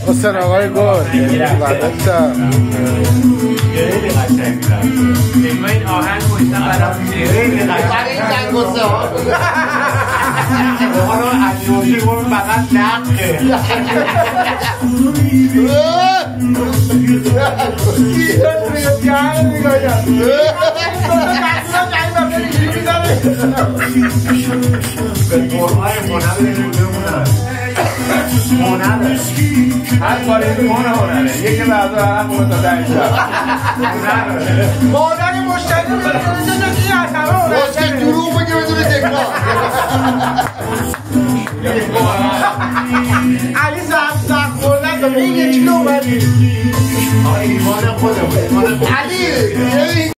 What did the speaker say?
حسین آقای گل برداشتم خیلی قشنگ بود. این آهنگ گوشتم برام خیلی قشنگ این دنگوسه ها حالا علیوشی گفت فقط نقه به قرآن هنره هر کاری هنره یکی بعضا هر موقع تا دنشا مادر مشتری واسه دروغ بگه بدون تکرار علی زخم خوردن به این 1 کیلو اومدی ایمان خودم علی